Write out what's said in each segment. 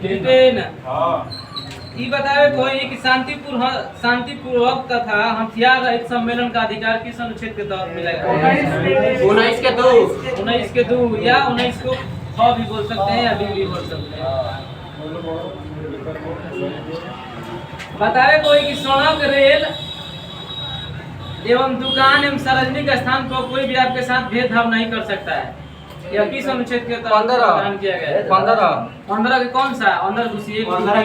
Britain ये बतावे कोई कि शांतिपूर्वक तथा हथियार रहित सम्मेलन का अधिकार किस अनुच्छेद के तहत मिलेगा? 19 के 2 या 19 को ख भी बोल सकते हैं या बी भी बोल सकते हैं। बतावे कोई कि सड़क, रेल एवं दुकान एवं सार्वजनिक स्थान पर कोई भी आपके साथ भेदभाव नहीं कर सकता है। यह किस अनुच्छेद के तहत प्रावधान किया गया है? 15 के कौन सा? अंदर घुसिए। 15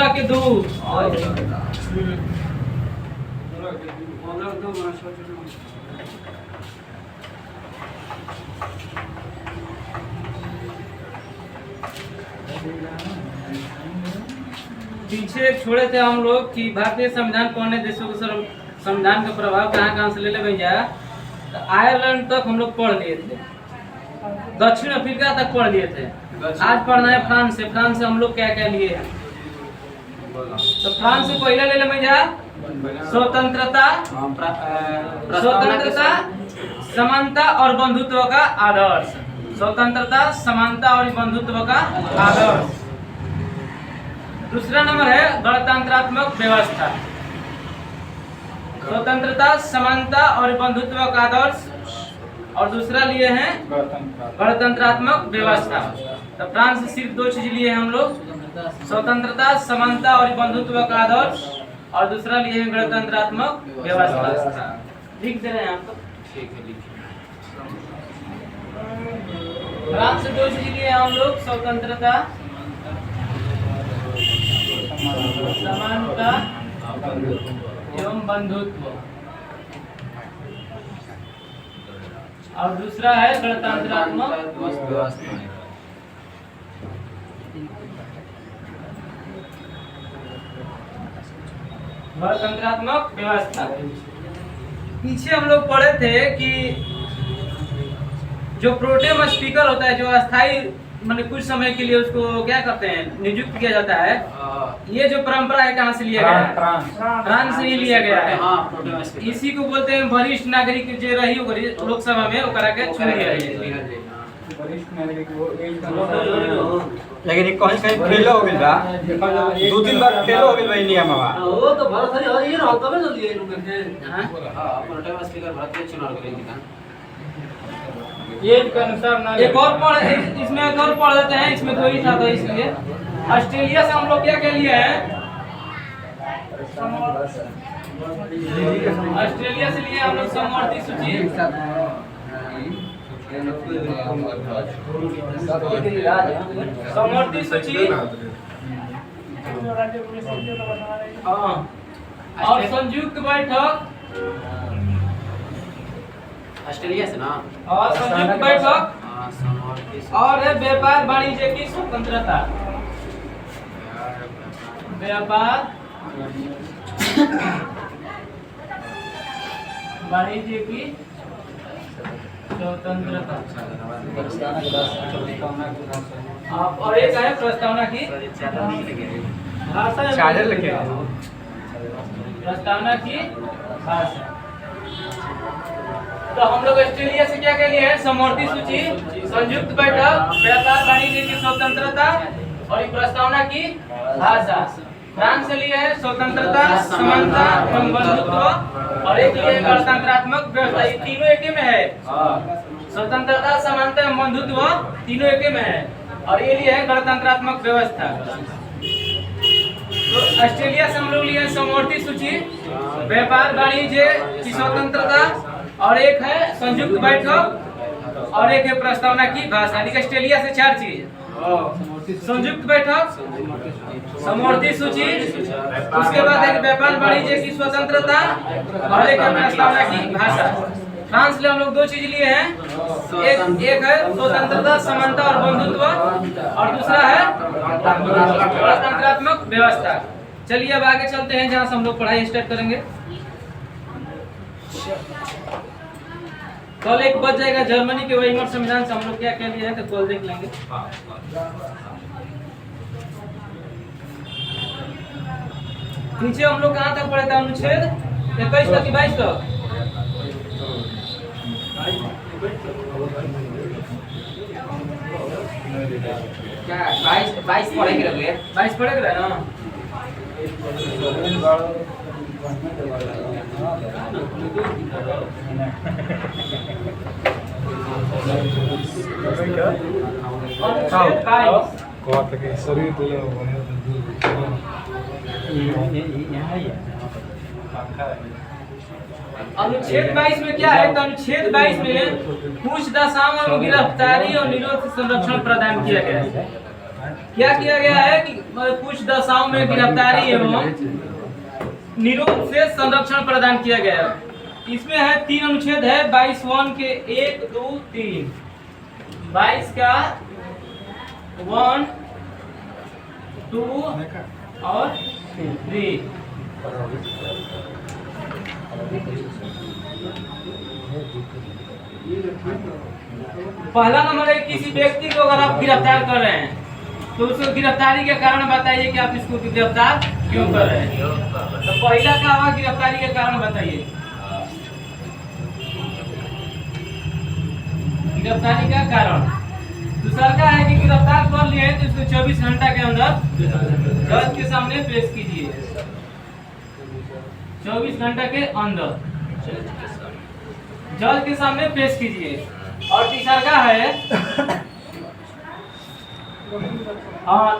के 2। पीछे छोड़े थे हम लोग कि भारतीय संविधान कौन ने देशों के संविधान का प्रभाव कहाँ से ले ले भैया। तो आयरलैंड तक हम लोग पढ़ लिए थे, दक्षिण अफ्रीका तक पढ़ लिए थे। आज पढ़ना है फ्रांस से। फ्रांस से हम लोग क्या क्या लिए हैं? तो फ्रांस से पहले ले ले भैया स्वतंत्रता, समानता और बंधुत्व का आदर्श। स्वतंत्रता, समानता और बंधुत्व का आदर्श। दूसरा नंबर है गणतंत्रात्मक व्यवस्था। स्वतंत्रता, समानता और बंधुत्व का आदर्श। और दूसरा लिए हैं गणतंत्रात्मक व्यवस्था। तो फ्रांस से सिर्फ 2 चीज लिए हैं हम लोग, स्वतंत्रता, समानता और बंधुत्व का आदर्श। और दूसरा लिए हैं गणतंत्रात्मक व्यवस्था। लिख दे रहे हैं आपको। फ्रांस से 2 चीज लिए हम लोग, स्वतंत्रता, समानता एवं बंधुत्व। और दूसरा है गणतंत्रात्मक व्यवस्था। गणतंत्रात्मक व्यवस्था। पीछे हम लोग पढ़े थे कि जो प्रोटेम स्पीकर होता है, जो अस्थायी मतलब कुछ समय के लिए उसको क्या करते हैं, नियुक्त किया जाता है। ये जो परंपरा है कहाँ से लिया गया है? फ्रांस से ही लिया गया है। इसी को बोलते हैं वरिष्ठ नागरिक जो रही लोकसभा में ओकरा के चुन लिया है। लेकिन कहीं कहीं फेल हो गइल बा, 2-3 बार फेल हो गइल बा इंडिया में बा। वो तो भारत है ये ना तबे तो लिए लोग के। हां प्रोटेम स्पीकर भारतीय चुनाव करेंगे ना। ये के अनुसार ना एक और पढ़, इसमें एक और पढ़ देते हैं। इसमें 2 ही था तो इसलिए ऑस्ट्रेलिया से हम लोग क्या क्या लिए हैं? ऑस्ट्रेलिया से लिए हम लोग समवर्ती सूची, समवर्ती सूची और संयुक्त बैठक। ऑस्ट्रेलिया से ना। और संयुक्त बैठक और है व्यापार वाणिज्य की स्वतंत्रता। व्यापार वाणिज्य की स्वतंत्रता। और एक है प्रस्तावना की भाषा। प्रस्तावना की भाषा। तो हम लोग ऑस्ट्रेलिया से क्या क्या लिए हैं? समवर्ती सूची, संयुक्त बैठक, व्यापार वाणिज्य की स्वतंत्रता और प्रस्तावना की भाषा। फ्रांस से लिए है स्वतंत्रता, समानता एवं बंधुत्व। और एक लिए गणतंत्रात्मक व्यवस्था। ये तीनों एक में है। स्वतंत्रता, समानता एवं बंधुत्व तीनों एक में है। और ये लिए है गणतंत्रात्मक व्यवस्था। तो ऑस्ट्रेलिया से हम लोग लिए हैं समवर्ती सूची, व्यापार वाणिज्य की स्वतंत्रता और एक है संयुक्त बैठक और एक है प्रस्तावना की भाषा। ऑस्ट्रेलिया से 4 चीज, संयुक्त बैठक, समवर्ती सूची, उसके बाद एक व्यापार वाणिज्य की स्वतंत्रता और एक है प्रस्तावना की भाषा। फ्रांस से हम लोग 2 चीज लिए हैं, एक है स्वतंत्रता, समानता और बंधुत्व और दूसरा है गणतंत्रात्मक व्यवस्था। चलिए अब आगे चलते हैं जहाँ से हम लोग पढ़ाई स्टार्ट करेंगे। कल एक बच जाएगा जर्मनी के वेइमर संविधान से हम लोग क्या क्या लिए हैं, तो कल देख लेंगे। नीचे हम लोग कहाँ तक पढ़े थे? अनुच्छेद 21 तक 22 तक। क्या 22 पढ़े के रहे 22 पढ़े के रहे ना। अनुच्छेद 22 में क्या है? तो अनुच्छेद 22 में कुछ दशाओं में गिरफ्तारी और निरोध से संरक्षण प्रदान किया गया है। क्या किया गया है कि कुछ दशाओं में गिरफ्तारी एवं निरोध से संरक्षण प्रदान किया गया है। इसमें है 3 अनुच्छेद है 22(1) के 1, 2, 3। 22 का 1, 2 और 3। पहला नंबर है किसी व्यक्ति को अगर आप गिरफ्तार कर रहे हैं तो उसको गिरफ्तारी के कारण बताइए कि आप इसको गिरफ्तार क्यों कर रहे हैं। तो पहला क्या हुआ? गिरफ्तारी के कारण बताइए। गिरफ्तारी का कारण। दूसरा का है कि गिरफ्तार कर लिए तो इसको 24 घंटा के अंदर जज के सामने पेश कीजिए। 24 घंटा के अंदर जज के सामने पेश कीजिए। और तीसरा का है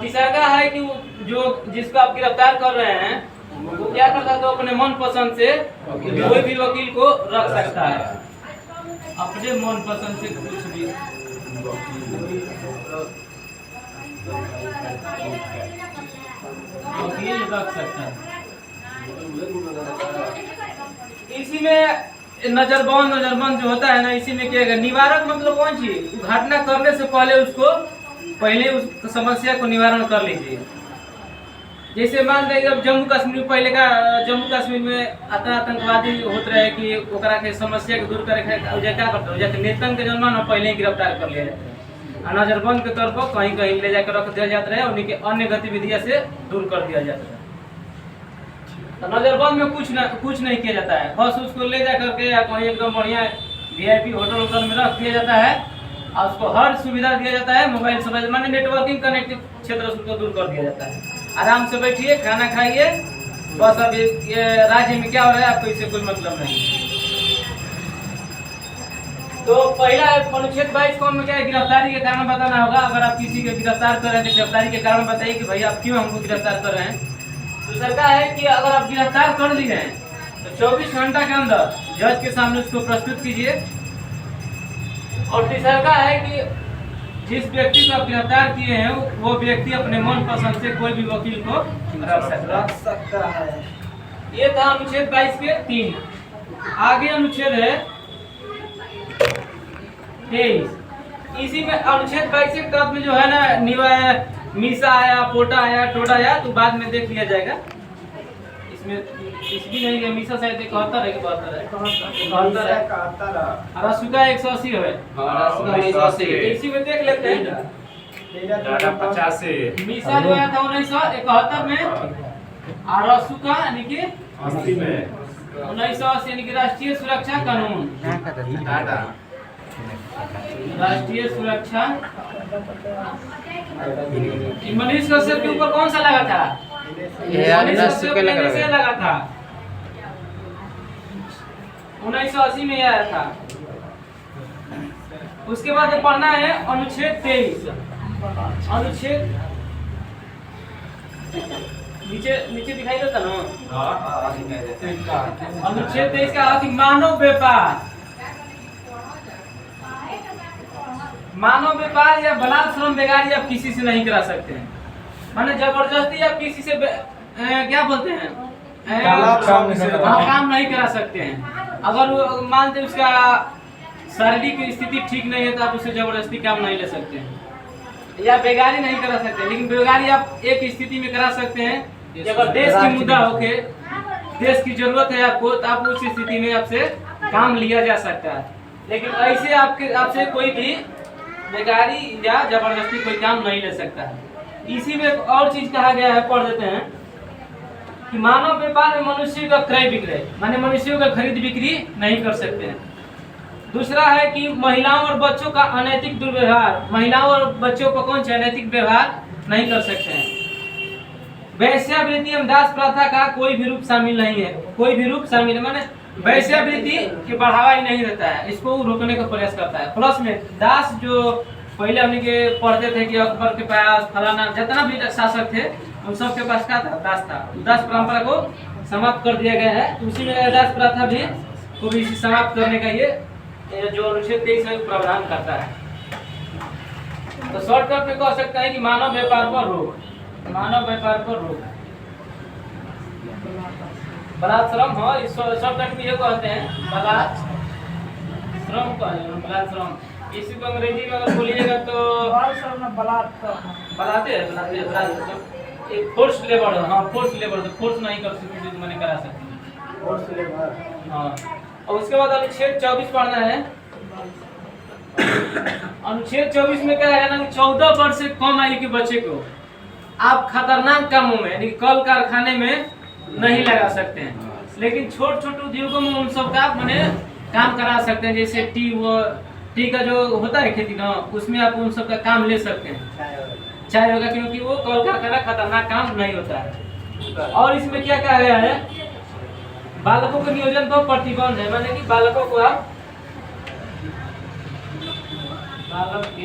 तीसरा का है कि जो जिसको आप गिरफ्तार कर रहे हैं वो क्या करता है? तो अपने मन पसंद से कोई भी वकील को रख सकता है। अपने मन पसंद से कुछ भी वकील रख सकता है। इसी में नजरबंद जो होता है ना, इसी में क्या है? निवारक मतलब कौन चीज? घटना करने से पहले उस समस्या को निवारण कर लीजिए। जैसे मान लीजिए अब जम्मू कश्मीर में आतंकवादी होते रहे कि ओकरा के समस्या के दूर करे क्या करते हो जाते नेतन के जन्म न पहले ही गिरफ्तार कर लिया जाता है। नजरबंद के तौर पर कहीं कहीं ले जाकर रख दिया जाता है, उन्हीं के अन्य गतिविधियों से दूर कर दिया जाता है। तो नजरबंद में कुछ नहीं किया जाता है, बस उसको ले जा करके या कहीं एकदम बढ़िया VIP होटल में रख दिया जाता है और उसको हर सुविधा दिया जाता है। मोबाइल से माने नेटवर्किंग कनेक्टिव क्षेत्र से उसको दूर कर दिया जाता है। आराम से बैठिए, खाना खाइए, बस अब ये राज्य में क्या हो रहा है आपको इससे कोई मतलब नहीं। तो पहला अनुच्छेद 22 में क्या है? गिरफ्तारी के कारण बताना होगा। अगर आप किसी को गिरफ्तार कर रहे हैं तो गिरफ्तारी के कारण बताइए कि भाई आप क्यों हमको गिरफ्तार कर रहे हैं। दूसरा का है कि अगर आप गिरफ्तार कर लिए हैं तो 24 घंटा के अंदर जज के सामने उसको प्रस्तुत कीजिए। और तीसरा का है कि जिस व्यक्ति को आप गिरफ्तार किए हैं वो व्यक्ति अपने मन पसंद से कोई भी वकील को रख सकता है। ये था अनुच्छेद 22 के 3। आगे अनुच्छेद है 23। इसी में अनुच्छेद 22 के तहत में जो है ना मीसा आया, पोटा आया, टोटा आया तो बाद में देख लिया जाएगा। इसमें भी नहीं है। मीसा शायद 71 है कि 72 है? 71 है। रसुका 180 है। इसी में देख लेते हैं। 85 मीसा जो आया था 1971 में और रसुका यानी कि 80 में 1980 यानी कि राष्ट्रीय सुरक्षा कानून। राष्ट्रीय सुरक्षा मनीष कश्यप के ऊपर कौन सा लगा था? मनीष कश्यप से लगा था 1980 में आया था। उसके बाद पढ़ना है अनुच्छेद 23। अनुच्छेद नीचे दिखाई देता ना। अनुच्छेद 23 का कि मानव व्यापार या बलात्कार श्रम बेगारी आप किसी से नहीं करा सकते हैं। माने जबरदस्ती आप किसी से क्या बोलते हैं काम नहीं करा सकते हैं। अगर मानते उसका शारीरिक स्थिति ठीक नहीं है तो आप उससे जबरदस्ती काम नहीं ले सकते हैं या बेगारी नहीं करा सकते। लेकिन बेगारी आप एक स्थिति में करा सकते हैं कि अगर देश की मुद्दा होके देश की जरूरत है आपको तो आप उस स्थिति में आपसे काम लिया जा सकता है। लेकिन ऐसे आपसे कोई भी बेगारी या जबरदस्ती कोई काम नहीं ले सकता है। इसी में एक और चीज कहा गया है, पढ़ देते हैं कि मानव व्यापार में मनुष्य का क्रय विक्रय माने मनुष्यों का खरीद बिक्री नहीं कर सकते हैं। दूसरा है कि महिलाओं और बच्चों का अनैतिक दुर्व्यवहार, महिलाओं और बच्चों को कौन सा अनैतिक व्यवहार नहीं कर सकते हैं। वैश्यावृत्ति एवं दास प्रथा का कोई भी रूप शामिल नहीं है, कोई भी रूप शामिल है माने वैश्यावृत्ति के बढ़ावा ही नहीं रहता है, इसको रोकने का प्रयास करता है। प्लस में दास जो पहले हमने के पढ़ते थे कि अकबर के पास फलाना जितना भी शासक थे उन सब के पास क्या था, दास था। दास परंपरा को समाप्त कर दिया गया है, उसी में दास प्रथा भी को भी समाप्त करने का ये जो अनुच्छेद 23 में प्रावधान करता है। तो शॉर्टकट में कह सकते हैं कि मानव व्यापार पर रोक, मानव व्यापार पर रोक, बलात्श्रम। हाँ, इस शॉर्टकट में ये कहते हैं बलात्श्रम का, बलात्श्रम इसी को अंग्रेजी में अगर बोलिएगा तो बलाते एक फोर्स लेबर। हाँ, फोर्स लेबर, तो फोर्स नहीं कर सकते तो मैंने करा सकती फोर्स लेबर। हाँ, और उसके बाद अनुच्छेद 24 पढ़ना है। अनुच्छेद 24 में क्या है ना कि 14 वर्ष से कम आयु के बच्चे को आप खतरनाक कामों में यानी कल कारखाने में नहीं लगा सकते हैं, लेकिन छोटे छोटे उद्योगों में उन सब का मैंने काम करा सकते हैं। जैसे टी का जो होता है खेती ना, उसमें आप उन सब का काम ले सकते हैं, चाहे होगा, क्योंकि वो कल कारखाना खतरनाक काम नहीं होता है। और इसमें क्या कहा गया है, बालकों के नियोजन पर प्रतिबंध है, माने कि बालकों को आप बालक के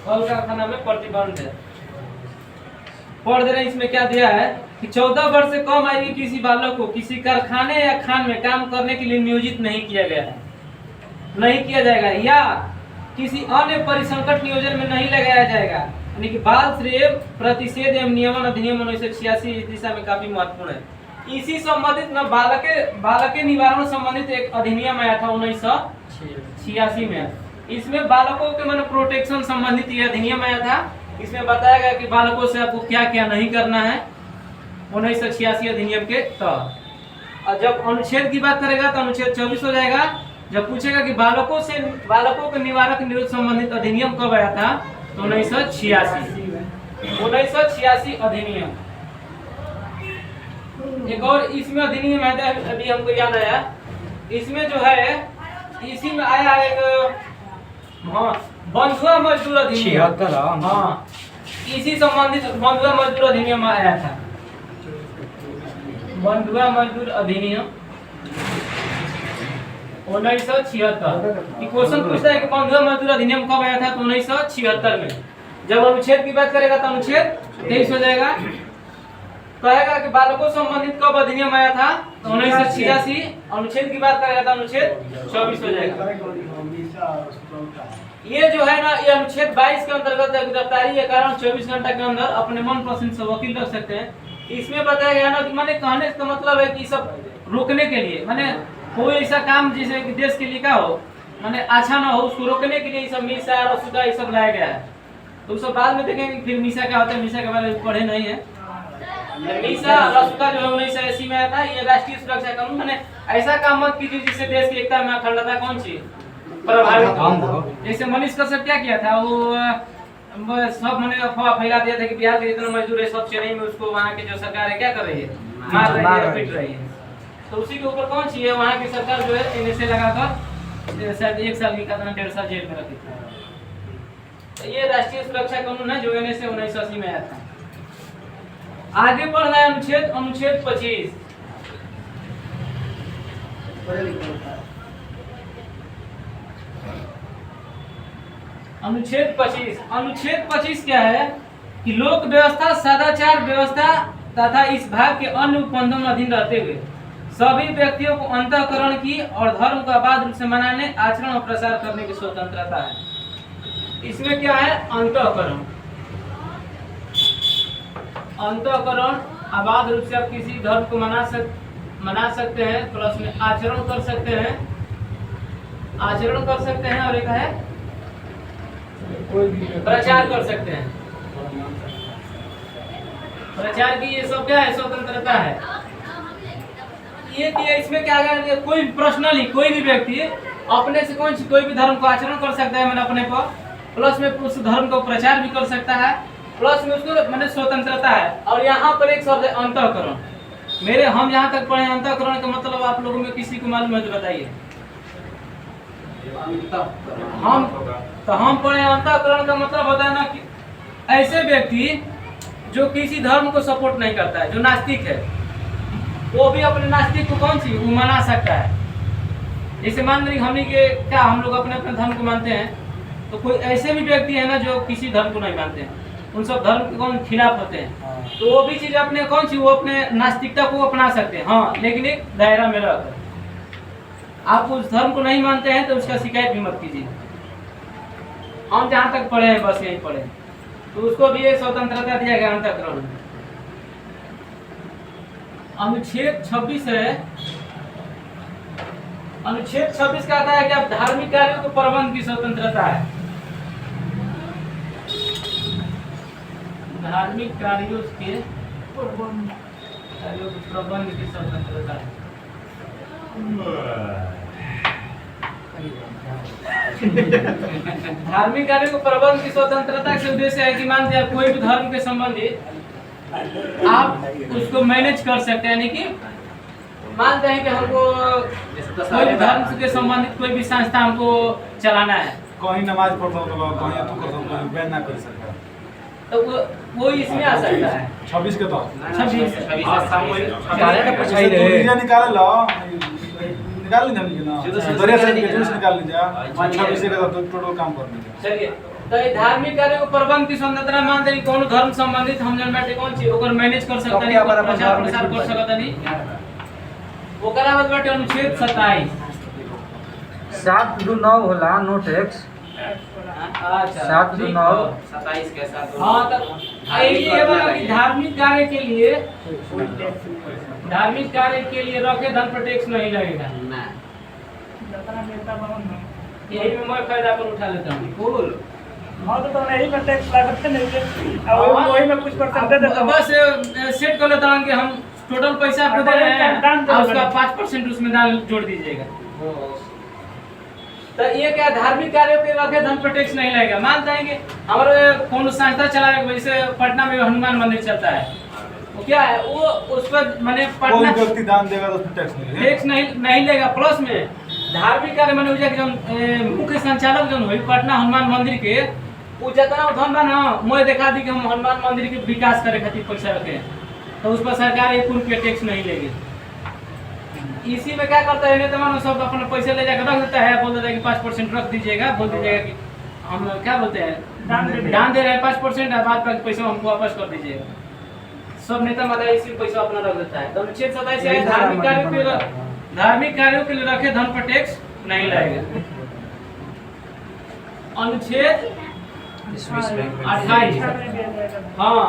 कल कारखाना में प्रतिबंध है। पढ़ दे रहे हैं, इसमें क्या दिया है कि 14 वर्ष से कम आयु के किसी बालक को किसी कारखाने या खान में काम करने के लिए नियोजित नहीं किया गया है, नहीं किया जाएगा, या किसी अन्य परिसंकट नियोजन में नहीं लगाया जाएगा। यानी कि बाल श्रेय प्रतिषेध एवं नियमन अधिनियम 1986 इस दिशा में काफी महत्वपूर्ण है। इसी संबंधित न बालके निवारण संबंधित एक अधिनियम आया था 1986 में। इसमें बालकों के मन प्रोटेक्शन संबंधित ये अधिनियम आया था। इसमें बताया गया कि बालकों से आपको क्या क्या नहीं करना है 1986 अधिनियम के तहत। और जब अनुच्छेद की बात करेगा तो अनुच्छेद 24 हो जाएगा। जब पूछेगा कि बालकों के निवारक निरोध संबंधित अधिनियम कब आया था तो 1986 अधिनियम। एक और इसमें अधिनियम आया था, अभी हमको याद आया, इसमें जो है इसी में आया एक बंधुआ मजदूर अधिनियम। हाँ, इसी संबंधित बंधुआ मजदूर अधिनियम आया था, बंधुआ मजदूर अधिनियम 1976। क्वेश्चन पूछता है कि बंधुआ मजदूर अधिनियम कब आया था तो 1976 में। जब अनुच्छेद की बात करेगा तो अनुच्छेद 23 हो जाएगा। कहेगा कि बालकों संबंधित कब अधिनियम आया था तो 1986। अनुच्छेद की बात करेगा तो अनुच्छेद 24 हो जाएगा। ये जो है ना, ये अनुच्छेद 22 के अंतर्गत गिरफ्तारी के कारण 24 घंटा के अंदर अपने मन पसंद से वकील रख सकते हैं। इसमें बताया गया ना कि माने कहने का मतलब है कि सब रोकने के लिए, माने कोई ऐसा काम जिसे देश के लिए का हो माने अच्छा ना हो, उसको रोकने के लिए सब मीसा और सुधा ये सब लाया गया है। तो सब बाद में देखेंगे फिर मीसा क्या होता है, मीसा के बारे में पढ़े नहीं है। मीसा रसुका जो है 1980 में आया था। ये राष्ट्रीय सुरक्षा कानून, माने ऐसा काम मत कीजिए जिससे देश की एकता में अखंडता कौन सी प्रभावित हो। जैसे मनीष कश्यप क्या किया था, वो सब मैंने अफवाह फैला दिया था कि बिहार के जितने मजदूर है सब चेन्नई में, उसको वहाँ की जो सरकार है क्या कर रही है, मार रही है, पीट रही है। तो उसी के ऊपर कौन सी है, वहाँ की सरकार जो है एनएसए लगाकर शायद 1 साल की कतना 1.5 साल जेल में रखी थी। तो ये राष्ट्रीय सुरक्षा कानून है जो एनएसए 1980 में आया था। आगे बढ़ना है अनुच्छेद 25। अनुच्छेद 25 क्या है कि लोक व्यवस्था, सदाचार व्यवस्था तथा इस भाग के अन्य उपबंधों में अधीन रहते हुए सभी व्यक्तियों को अंतःकरण की और धर्म को अबाध रूप से मनाने, आचरण और प्रसार करने की स्वतंत्रता है। इसमें क्या है, अंतःकरण अबाध रूप से आप किसी धर्म को मना सकते हैं, प्लस में आचरण कर सकते हैं और एक है प्रचार कर सकते हैं। प्रचार की ये सब क्या है, स्वतंत्रता है। ये दिया, इसमें क्या है, कोई पर्सनली कोई भी व्यक्ति अपने से कोई भी धर्म को आचरण कर सकता है, मैंने अपने पर, प्लस में उस धर्म को प्रचार भी कर सकता है प्लस में उसको मैंने स्वतंत्रता है। और यहाँ पर एक शब्द है अंतःकरण। मेरे हम जहाँ तक पढ़े अंतःकरण का मतलब आप लोगों में किसी को मालूम है तो बताइए। हम पढ़े अंतःकरण का मतलब होता है ना कि ऐसे व्यक्ति जो किसी धर्म को सपोर्ट नहीं करता है, जो नास्तिक है, वो भी अपने नास्तिक को कौन सी वो मना सकता है। जैसे मान लीजिए हमने के क्या हम लोग अपने अपने धर्म को मानते हैं, तो कोई ऐसे भी व्यक्ति है ना जो किसी धर्म को नहीं मानते हैं, उन सब धर्म के कौन खिलाफ होते हैं, तो वो भी चीज अपने कौन सी वो अपने नास्तिकता को अपना सकते हैं। हाँ, लेकिन एक दायरा में रहकर। आप उस धर्म को नहीं मानते हैं तो उसका शिकायत भी मत कीजिए। हम जहाँ तक पढ़े हैं बस यही पढ़े, तो उसको भी एक स्वतंत्रता दिया गया अंतःकरण में। अनुच्छेद 26 है। अनुच्छेद 26 कहता है कि आप धार्मिक कार्यों को प्रबंध की स्वतंत्रता है। धार्मिक कार्यों के प्रबंध की स्वतंत्रता है। धार्मिक कार्यों को प्रबंध की स्वतंत्रता के उद्देश्य है कि मान लीजिए कोई भी धर्म के संबंधित आप उसको मैनेज कर सकते हैं। यानी कि मानते हैं कि हमको कोई भी धर्म के संबंधित कोई भी संस्था हमको चलाना है, कहीं नमाज पढ़ता हूँ तो कहीं तू करता हूँ, बैन ना कर सकता, तो वो इसमें आ सकता है। 26 के तो 26 निकाल लो, निकाल लीजिए ना, दरिया से निकाल लीजिए, 26 का तो टोटल काम कर लीजिए। चलिए, तो ये धार्मिक कार्यों को प्रबंध की स्वतंत्रता मानते हैं। कौन धर्म संबंधित हम जन बैठे कौन सी ओकर मैनेज कर सकता नहीं, प्रचार प्रसार कर सकता नहीं। ओकरा बाद बैठे अनुच्छेद 27 729 होला नो टैक्स। अच्छा 729 27 के साथ। हाँ, तो ये वाला कि धार्मिक कार्य के लिए रखे धन पर टैक्स नहीं लगेगा। यही में मैं फायदा पर उठा लेता हूँ। फुल तो नहीं में टैक्स लागत नहीं है, और वही में कुछ परसेंट दे देता हूं। बस सेट कर लेता हूँ कि हम टोटल पैसा आपको दे रहे हैं और उसका 5% उसमें दान जोड़ दीजिएगा। तो ये क्या धार्मिक कार्यों के रखे धन पर टैक्स नहीं लगेगा। मानते हैं कि हमारे कौन संस्था चलाए, जैसे पटना में हनुमान मंदिर चलता है, वो क्या है वो उस पर मैंने कोई पटना व्यक्ति दान देगा तो टैक्स नहीं लेगा। प्लस में धार्मिक कार्य मैंने जो मुख्य संचालक जो हुई पटना हनुमान मंदिर के, वो जितना धन बा ना मैं दिखा दी कि हम हनुमान मंदिर के विकास करे खातिर पैसा रखे, तो उस पर सरकार 1 रुपया टैक्स नहीं लेगी। इसी में क्या करता है नेता मानो सब अपना पैसा ले जाकर रख देता है, बोल देता है कि 5% रख दीजिएगा, बोल दीजिएगा कि हम क्या बोलते हैं दान दे रहे हैं 5% और बाद बाकी पैसा हमको वापस कर दीजिएगा। सब नेता मतलब इसी पैसा अपना रख देता है। तो अनुच्छेद 27 है धार्मिक कार्यों के लिए रखे धन पर टैक्स नहीं लगेगा। अनुच्छेद 28 हाँ,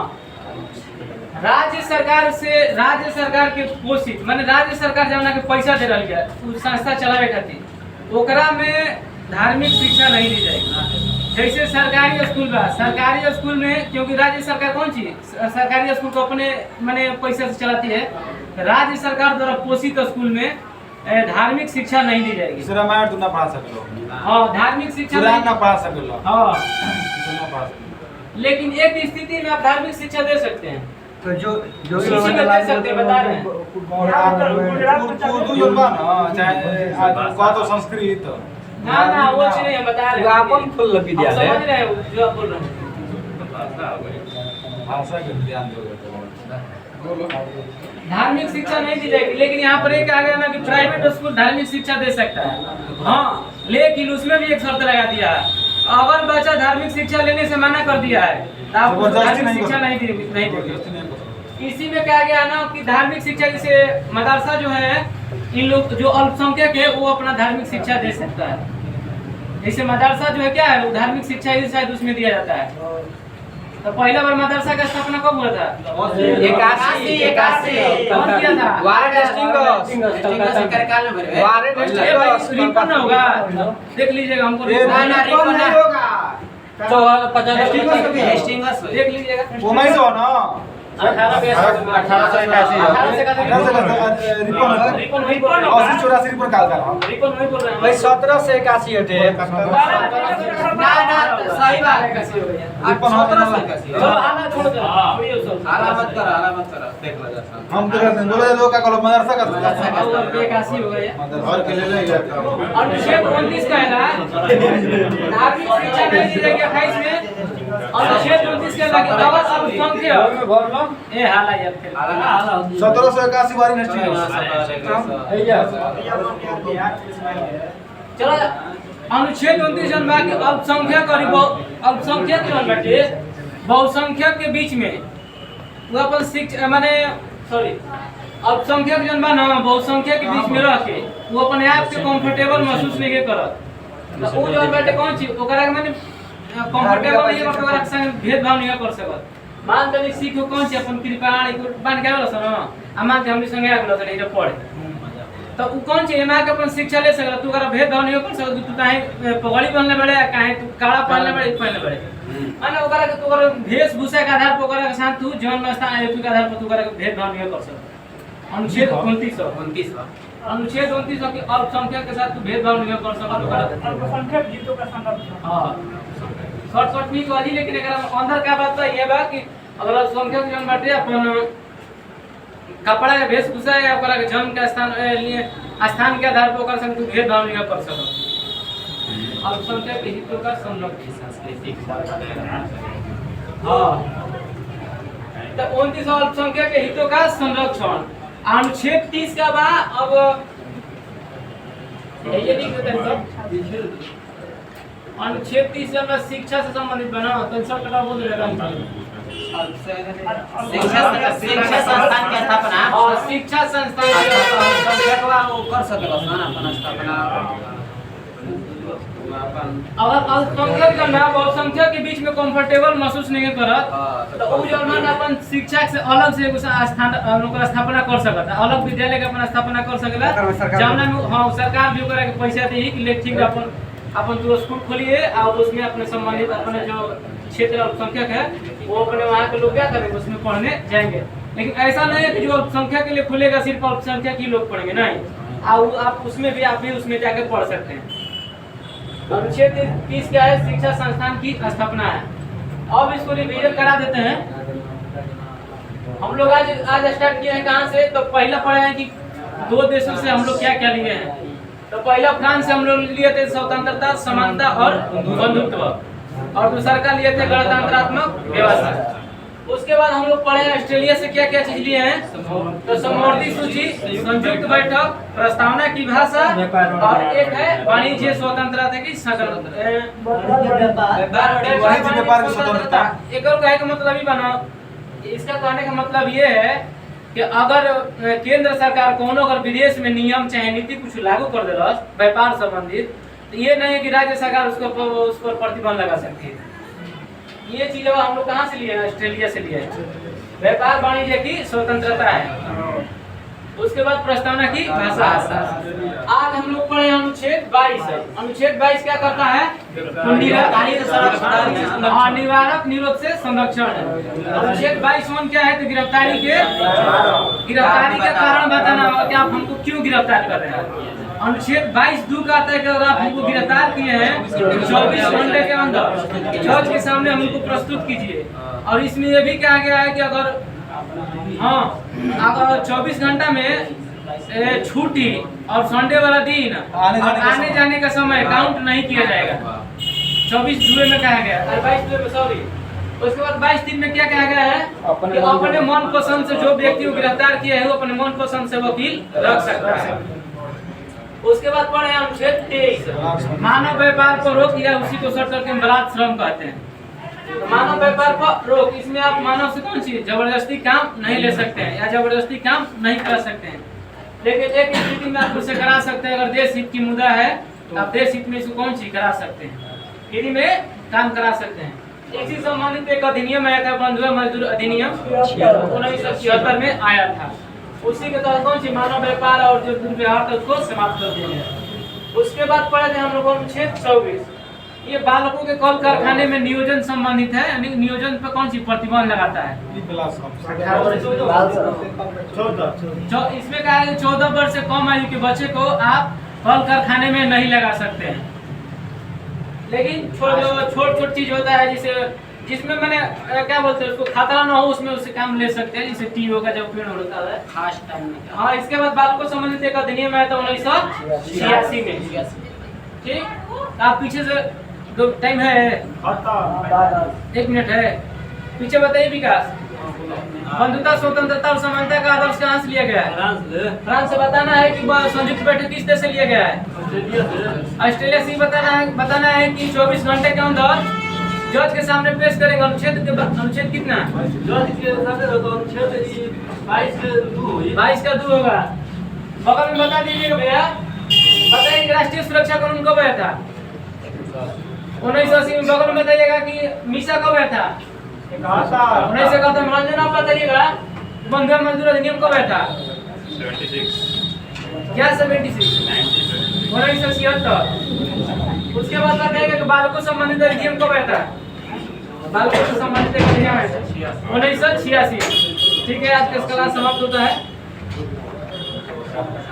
राज्य सरकार के पोषित माने राज्य सरकार जौना के पैसा दे रही है उस संस्था चलावे खातिर, ओकरा में धार्मिक शिक्षा नहीं दी जाएगी। जैसे सरकारी स्कूल बा, सरकारी स्कूल में क्योंकि राज्य सरकार कौन सी सरकारी स्कूल को अपने माने पैसे से चलाती है, राज्य सरकार द्वारा पोषित स्कूल में धार्मिक शिक्षा नहीं दी जाएगी। रामायण तो ना पढ़ा सकलो, हाँ धार्मिक शिक्षा कुरान ना पढ़ा सकलो, हाँ ना पढ़ा सकलो। लेकिन एक स्थिति में आप धार्मिक शिक्षा दे सकते हैं। तो जो इसी में दे सकते हैं, बता रहे हैं। उर्दू योगा ना चाहे का तो संस्कृत ना वो चीज नहीं हम बता रहे हैं। आपन फुल विद्यालय समझ रहे हैं जो आप बोल रहे हैं। भाषा के ध्यान दोगे तो धार्मिक शिक्षा नहीं दी जाएगी, लेकिन यहाँ पर एक आ गया ना कि प्राइवेट स्कूल धार्मिक शिक्षा दे सकता है। हाँ, लेकिन उसमें भी एक शर्त लगा दिया है, अगर बच्चा धार्मिक शिक्षा लेने से मना कर दिया है तो आप उसको धार्मिक शिक्षा नहीं देंगे। इसी में क्या गया ना कि धार्मिक शिक्षा जैसे मदरसा जो है इन लोग जो अल्पसंख्यक है वो अपना धार्मिक शिक्षा दे सकता है। जैसे मदरसा जो है क्या है वो धार्मिक शिक्षा ही शायद उसमें दिया जाता है। तो पहला बार मदरसा का स्थापना कब हुआ था? 81 कौन किया था? रिपन होगा, देख लीजिएगा हमको होगा देख लीजिएगा। वो मैं जो ना रिपन वही बोल रहे हैं। 80-84 रिपोर्ट काल का रिपन वही बोल रहे हैं। भाई 17 से 81 हटे ना सही बात है कैसी हो गई रिपन होता ना चलो आना छोड़ दो छोड़िए सब। हाला मत कर देख लो जरा हम तो कहते हैं बोले लोग का कॉलेज मदरसा का और 81 हो गया। और के ले ले अनुच्छेद 29 का है ना नागरिक शिक्षा नई दी जाएगी 28 में। अनुच्छेद 29 के लगे अवर अल्पसंख्यक ए हाला यार फिर 1781 बारी नेक्स्ट चलो अनुच्छेद 29 जन बा के अल्पसंख्यक और अल्पसंख्यक जन बाटे बहुसंख्यक के बीच में वो अपन शिक्षा माने सॉरी अल्पसंख्यक जन बा ना बहुसंख्यक के बीच में रह के वो अपने आप के कंफर्टेबल महसूस नहीं करत। तो वो जन बाटे कौन चीज ओकरा के माने कंफर्टेबल नहीं करत ओकरा के संग भेदभाव नहीं कर सकत। मान तनी सीखो कौन सी अपन कृपाण को बन के आवेला सन आ मान के हमनी संगे आगलो सन इधर पढ़े तो उ कौन ची एमा के अपन शिक्षा ले सकत तू ओकरा भेदभाव नहीं कर सकत। तू काहे पगड़ी पहनले बड़े काहे तू काला पहनले बड़े पहनले बड़े माने ओकरा के तू ओकरा वेशभूषा के आधार पर ओकरा के साथ तू जन्म स्थान आयु के आधार पर तू ओकरा के भेदभाव नहीं कर सकत। अनुच्छेद 29 अनुच्छेद 29 की अल्पसंख्यक के साथ तू भेदभाव नहीं कर सकत। अल्पसंख्यक हितों का संरक्षण। हां शॉर्टकट में वाली लेकिन एकरा अंदर का बात है ये बा कि अगर अल्पसंख्यक जन बाटे अपन कपड़ा के वेशभूषा या ओकरा के जन्म के स्थान लिए स्थान के आधार पर ओकरा संग तू भेदभाव नहीं कर सकत। अल्पसंख्यक के हितों का संरक्षण सांस्कृतिक हां तो 29 अल्पसंख्यक के हितों का संरक्षण। अनुच्छेद 30 का बा अब ये लिख देते हैं सब। अनुच्छेद 30 से हमरा शिक्षा से संबंधित बना तो शॉर्टकट बोल देगा शिक्षा संस्थान की स्थापना और शिक्षा संस्थान की संख्यकवा वो कर सकेला ना अपन स्थापना अगर अल्पसंख्यक जन बहुसंख्यक के बीच में कंफर्टेबल महसूस नहीं करत तो उ जन अपन शिक्षा से अलग से एगो स्थान ओकरा स्थापना कर सकत अलग विद्यालय के अपन स्थापना कर सकेला जौना में हां सरकार भी ओकरा के पैसा देही कि ले ठीक अपन जो स्कूल खोलिए और उसमें अपने संबंधित अपने जो क्षेत्र अल्पसंख्यक है वो अपने वहाँ के लोग क्या करेंगे उसमें पढ़ने जाएंगे। लेकिन ऐसा नहीं है कि जो अल्पसंख्यक के लिए खुलेगा सिर्फ अल्पसंख्यक ही लोग पढ़ेंगे नहीं आप उसमें भी आप भी उसमें जाकर पढ़ सकते हैं। अनुच्छेद 30 क्या है शिक्षा संस्थान की स्थापना है। अब इसको रिवीजन करा देते हैं हम लोग आज स्टार्ट किए हैं कहाँ से तो पहला पढ़े हैं कि 2 देशों से हम लोग क्या क्या लिए हैं। तो पहला फ्रांस से हम लोग लिए थे स्वतंत्रता समानता और बंधुत्व और दूसरा का लिए थे गणतंत्रात्मक व्यवस्था। उसके बाद हम लोग पढ़े हैं ऑस्ट्रेलिया से क्या क्या चीज लिए हैं तो समवर्ती सूची संयुक्त बैठक प्रस्तावना की भाषा और एक है वाणिज्य स्वतंत्रता की व्यापार की स्वतंत्रता। एक और कहने का मतलब ही बना इसका कहने का मतलब ये है कि अगर केंद्र सरकार कोनो अगर विदेश में नियम चाहे नीति कुछ लागू कर देलस व्यापार संबंधित तो ये नहीं है कि राज्य सरकार उस पर प्रतिबंध लगा सकती है। ये चीज हम लोग कहाँ से लिए हैं ऑस्ट्रेलिया से लिए हैं। व्यापार वाणिज्य की स्वतंत्रता है। उसके बाद प्रस्तावना की भाषा। आज हम लोग पढ़े अनुच्छेद 22 है। अनुच्छेद 22 क्या करता है निवारक निरोध से संरक्षण है। अनुच्छेद 22 क्या है तो गिरफ्तारी के कारण बताना होगा कि आप हमको क्यों गिरफ्तार कर रहे हैं। अनुच्छेद 22(2) का आता है कि अगर आप हमको गिरफ्तार किए हैं 24 घंटे के अंदर जज के सामने हमको प्रस्तुत कीजिए। और इसमें ये भी कहा गया है कि अगर 24 घंटा में छुट्टी और संडे वाला दिन आने जाने का समय काउंट नहीं किया जाएगा। 24 जुए में कहा गया 22 जुए में सॉरी। उसके बाद 22 दिन में क्या कहा गया है कि अपने मन पसंद से जो व्यक्ति को गिरफ्तार किया है वो अपने मन पसंद से वकील रख सकता है। उसके बाद पढ़े अनुच्छेद 23 मानव व्यापार पर रोक या उसी को शर्त करके बलात् श्रम कहते हैं। तो मानव व्यापार पर रोक इसमें आप मानव से कौन सी जबरदस्ती काम नहीं ले सकते हैं या जबरदस्ती काम नहीं करा सकते हैं। लेकिन एक स्थिति में आप उससे करा सकते हैं अगर देश हित की मुद्दा है तो आप देश हित में इसको कौन सी करा सकते हैं फ्री में काम करा सकते हैं। इसी संबंधित एक अधिनियम आया था बंधुआ मजदूर अधिनियम 1976 में आया था। उसी के तहत कौन सी मानव व्यापार और जो दुर्व्यवहार था उसको समाप्त कर दिया गया। उसके बाद पढ़े थे हम लोग अनुच्छेद 24 ये बालकों के कल कारखाने में नियोजन संबंधित है, यानी नियोजन पे कौन सी प्रतिबंध लगाता है? इसमें कहा है 14 वर्ष से कम आयु के बच्चे को आप कल कारखाने में नहीं लगा सकते हैं। लेकिन छोट चीज होता है जिसमें मैंने क्या बोलते हैं उसको खतरा ना हो, उसमें उससे काम ले सकते हैं, जैसे टीओ का जब उपयोग होता है खास टाइम में। हाँ, इसके बाद बालकों संबंधित एक अधिनियम आया था 1986 में। ठीक, आप पीछे से दो टाइम है 1 मिनट है, पीछे बताइए। विकास, बंधुता, स्वतंत्रता और समानता का आदर्श कहाँ से लिया गया है? फ्रांस से। बताना है कि संयुक्त बैठक किस देश से लिया गया है? ऑस्ट्रेलिया से। बताना है कि 24 घंटे के अंदर जज के सामने पेश करेंगे। अनुच्छेद कितना? जज के सामने अनुच्छेद 22 का 2 होगा। बगल में बता दीजिएगा भैया, बताइए राष्ट्रीय सुरक्षा कानून कब आया था? 1980 में। बगल में बताइएगा कि मीसा कब आया था? 1971 में। रंजन आप बताइएगा बंधुआ मजदूर अधिनियम कब आया था? 76। क्या 76? 1976। उसके बाद बताइएगा कि बालकों संबंधित अधिनियम कब आया था? बालकों से संबंधित अधिनियम आया था 1986। ठीक है, आज का क्लास समाप्त होता है।